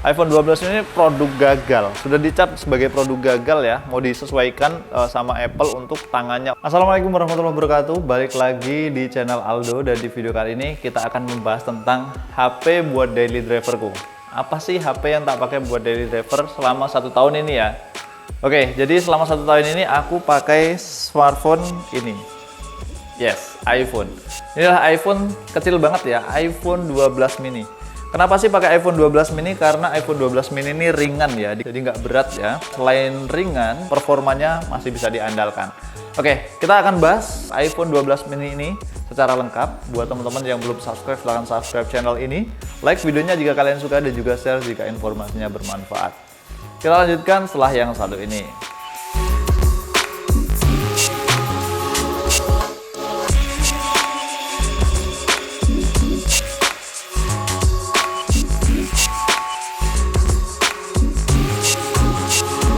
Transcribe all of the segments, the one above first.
iPhone 12 ini produk gagal, sudah dicap sebagai produk gagal ya, mau disesuaikan sama Apple untuk tangannya. Assalamualaikum warahmatullahi wabarakatuh, balik lagi di channel Aldo, dan di video kali ini kita akan membahas tentang HP buat daily driverku. Apa sih HP yang tak pakai buat daily driver selama 1 tahun ini ya? Oke, jadi selama 1 tahun ini aku pakai smartphone ini. Yes, iPhone. Inilah iPhone kecil banget ya, iPhone 12 mini. Kenapa sih pakai iPhone 12 mini? Karena iPhone 12 mini ini ringan ya, jadi nggak berat ya. Selain ringan, performanya masih bisa diandalkan. Oke, kita akan bahas iPhone 12 mini ini secara lengkap. Buat teman-teman yang belum subscribe, silahkan subscribe channel ini. Like videonya jika kalian suka dan juga share jika informasinya bermanfaat. Kita lanjutkan setelah yang satu ini.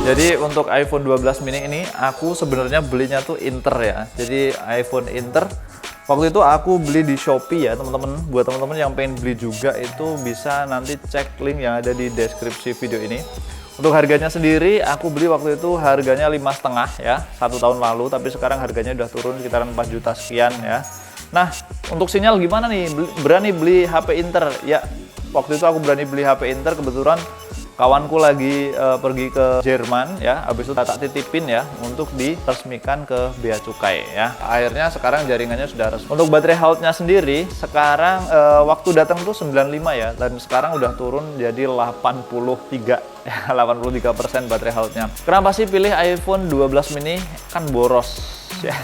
Jadi untuk iPhone 12 mini ini aku sebenarnya belinya tuh Inter ya. Jadi iPhone Inter waktu itu aku beli di Shopee ya teman-teman. Buat teman-teman yang pengen beli juga itu bisa nanti cek link yang ada di deskripsi video ini. Untuk harganya sendiri aku beli waktu itu harganya 5,5 ya, 1 tahun lalu, tapi sekarang harganya udah turun sekitaran 4 juta sekian ya. Nah, untuk sinyal gimana nih? Berani beli HP Inter? Ya, waktu itu aku berani beli HP Inter, kebetulan kawanku lagi pergi ke Jerman ya, habis itu tak titipin ya untuk diresmikan ke Bea Cukai ya. Akhirnya sekarang jaringannya sudah resmi. Untuk baterai health-nya sendiri sekarang waktu datang tuh 95 ya, dan sekarang udah turun jadi 83 ya, 83% baterai health-nya. Kenapa sih pilih iPhone 12 mini? Kan boros ya.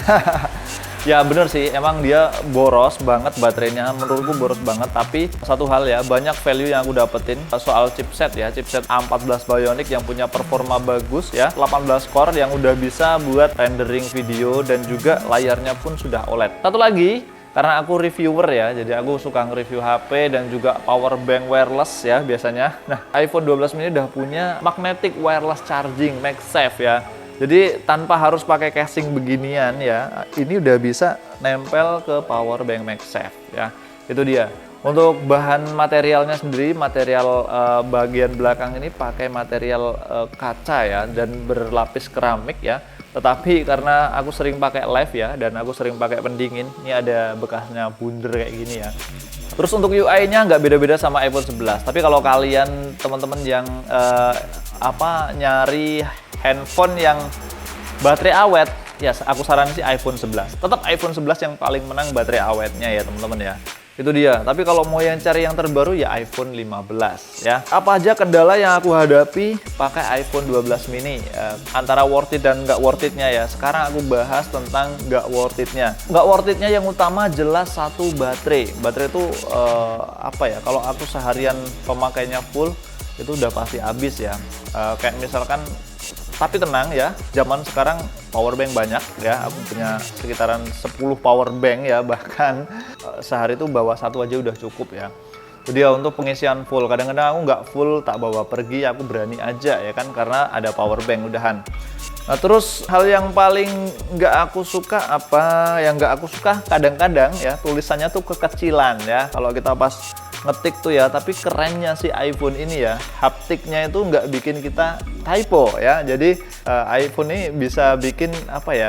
Ya bener sih, emang dia boros banget baterainya, menurutku boros banget. Tapi satu hal ya, banyak value yang aku dapetin soal chipset ya, chipset A14 Bionic yang punya performa bagus ya, 18 core yang udah bisa buat rendering video, dan juga layarnya pun sudah OLED. Satu lagi, karena aku reviewer ya, jadi aku suka nge-review HP dan juga power bank wireless ya biasanya. Nah, iPhone 12 mini udah punya magnetic wireless charging MagSafe ya. Jadi tanpa harus pakai casing beginian ya, ini udah bisa nempel ke power bank MagSafe ya. Itu dia. Untuk bahan materialnya sendiri, material bagian belakang ini pakai material kaca ya, dan berlapis keramik ya. Tetapi karena aku sering pakai live ya, dan aku sering pakai pendingin, ini ada bekasnya bunder kayak gini ya. Terus untuk UI-nya nggak beda-beda sama iPhone 11. Tapi kalau kalian teman-teman yang nyari handphone yang baterai awet, ya aku saranin sih iPhone 11. Tetap iPhone 11 yang paling menang baterai awetnya ya teman-teman ya. Itu dia. Tapi kalau mau yang cari yang terbaru ya iPhone 15 ya. Apa aja kendala yang aku hadapi pakai iPhone 12 mini? Antara worth it dan nggak worth it-nya ya. Sekarang aku bahas tentang nggak worth it-nya. Nggak worth it-nya yang utama jelas satu baterai. Baterai itu kalau aku seharian pemakainya full itu udah pasti habis ya. Kayak misalkan, tapi tenang ya, zaman sekarang power bank banyak ya, aku punya sekitaran 10 power bank ya, bahkan sehari itu bawa satu aja udah cukup ya. Jadi ya untuk pengisian full, kadang-kadang aku nggak full tak bawa pergi, aku berani aja ya kan, karena ada power bank udahan. Nah terus hal yang paling nggak aku suka kadang-kadang ya tulisannya tuh kekecilan ya, kalau kita pas ngetik tuh ya. Tapi kerennya si iPhone ini ya, haptiknya itu nggak bikin kita typo ya. Jadi iPhone ini bisa bikin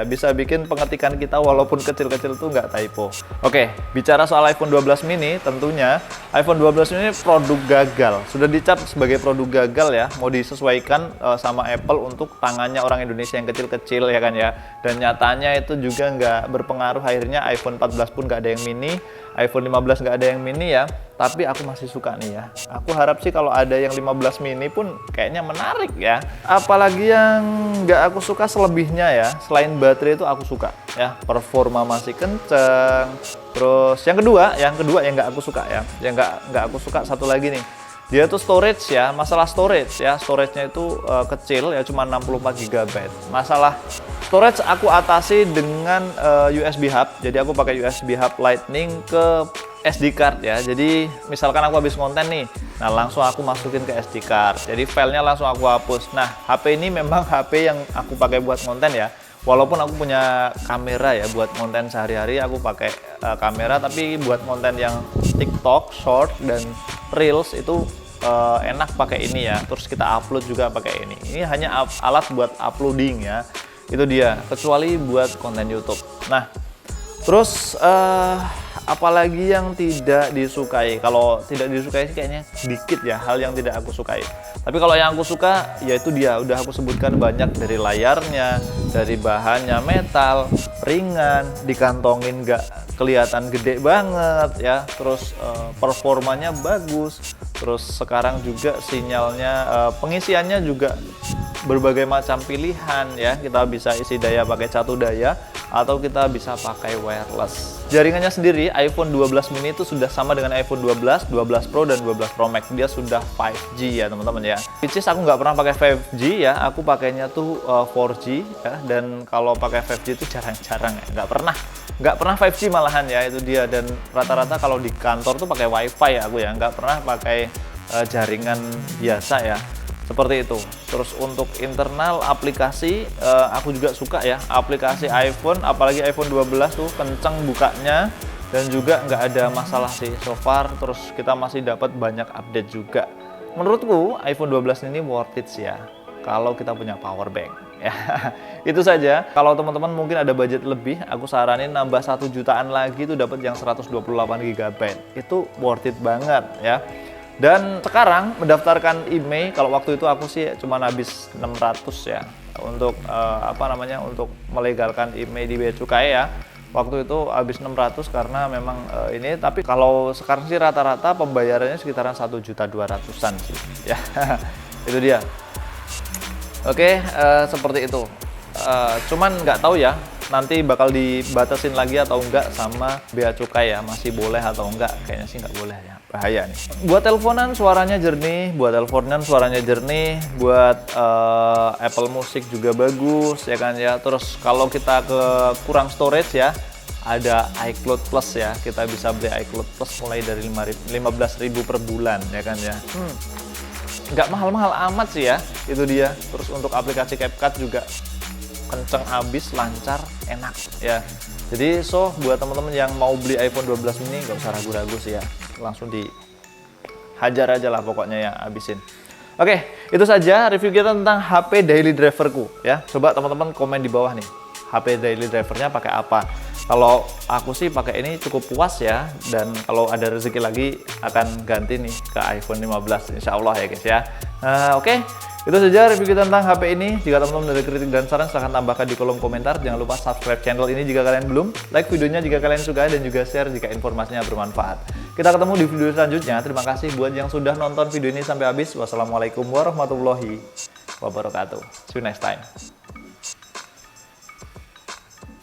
bisa bikin pengetikan kita walaupun kecil-kecil tuh nggak typo. Oke, bicara soal iPhone 12 mini, tentunya iPhone 12 ini produk gagal, sudah dicap sebagai produk gagal ya, mau disesuaikan sama Apple untuk tangannya orang Indonesia yang kecil-kecil ya kan ya. Dan nyatanya itu juga nggak berpengaruh, akhirnya iPhone 14 pun nggak ada yang mini, iPhone 15 nggak ada yang mini ya. Tapi aku masih suka nih ya. Aku harap sih kalau ada yang 15 mini pun kayaknya menarik ya. Apalagi yang nggak aku suka selebihnya ya, selain baterai itu aku suka ya, performa masih kenceng. Terus yang kedua yang nggak aku suka ya, yang nggak aku suka satu lagi nih, dia tuh storage ya. Masalah storage ya, storage-nya itu kecil ya, cuma 64 GB. Masalah storage aku atasi dengan USB hub. Jadi aku pakai USB hub Lightning ke SD card ya. Jadi misalkan aku habis konten nih, nah langsung aku masukin ke SD card. Jadi filenya langsung aku hapus. Nah, HP ini memang HP yang aku pakai buat konten ya. Walaupun aku punya kamera ya buat konten sehari-hari, aku pakai kamera, tapi buat konten yang TikTok, Short dan Reels itu enak pakai ini ya. Terus kita upload juga pakai ini. Ini hanya alat buat uploading ya. Itu dia, kecuali buat konten YouTube. Nah, terus apalagi yang tidak disukai? Kalau tidak disukai sih kayaknya dikit ya hal yang tidak aku sukai. Tapi kalau yang aku suka yaitu dia udah aku sebutkan banyak, dari layarnya, dari bahannya metal, ringan, dikantongin nggak kelihatan gede banget ya. Terus performanya bagus. Terus sekarang juga sinyalnya, pengisiannya juga berbagai macam pilihan ya. Kita bisa isi daya pakai catu daya atau kita bisa pakai wireless. Jaringannya sendiri iPhone 12 mini itu sudah sama dengan iPhone 12, 12 Pro dan 12 Pro Max. Dia sudah 5G ya teman-teman ya. Which is aku nggak pernah pakai 5G ya, aku pakainya tuh 4G ya. Dan kalau pakai 5G itu jarang-jarang ya, nggak pernah 5G malahan ya, itu dia. Dan rata-rata kalau di kantor tuh pakai WiFi ya aku ya, nggak pernah pakai jaringan biasa ya. Seperti itu. Terus untuk internal aplikasi, aku juga suka ya aplikasi iPhone, apalagi iPhone 12 tuh kenceng bukanya dan juga nggak ada masalah sih so far. Terus kita masih dapat banyak update juga. Menurutku iPhone 12 ini worth it sih ya kalau kita punya power bank ya. Itu saja. Kalau teman-teman mungkin ada budget lebih, aku saranin nambah 1 jutaan lagi tuh dapat yang 128 GB. Itu worth it banget ya. Dan sekarang mendaftarkan IMEI, kalau waktu itu aku sih cuma habis 600 ya untuk untuk melegalkan IMEI di Bea Cukai ya. Waktu itu habis 600 karena memang ini, tapi kalau sekarang sih rata-rata pembayarannya sekitaran 1.200.000-an sih ya. Itu dia. Oke, seperti itu. Cuman nggak tahu ya nanti bakal dibatasin lagi atau enggak sama Bea Cukai ya, masih boleh atau enggak. Kayaknya sih nggak boleh ya, bahaya nih. Buat teleponan suaranya jernih, buat Apple Music juga bagus ya kan ya. Terus kalau kita kurang storage ya, ada iCloud Plus ya, kita bisa beli iCloud Plus mulai dari 15.000 per bulan ya kan ya. Nggak mahal-mahal amat sih ya, itu dia. Terus untuk aplikasi CapCut juga kenceng abis, lancar, enak ya. Jadi buat teman-teman yang mau beli iPhone 12 mini nggak usah ragu-ragu sih ya, langsung dihajar aja lah pokoknya ya, habisin. Oke, itu saja review kita tentang HP daily driverku ya. Coba teman-teman komen di bawah nih, HP daily drivernya pakai apa. Kalau aku sih pakai ini cukup puas ya, dan kalau ada rezeki lagi akan ganti nih ke iPhone 15 insya Allah ya guys ya. Oke. Itu saja review kita tentang HP ini. Jika teman-teman ada kritik dan saran, silahkan tambahkan di kolom komentar. Jangan lupa subscribe channel ini jika kalian belum, like videonya jika kalian suka, dan juga share jika informasinya bermanfaat. Kita ketemu di video selanjutnya. Terima kasih buat yang sudah nonton video ini sampai habis. Wassalamualaikum warahmatullahi wabarakatuh. See you next time.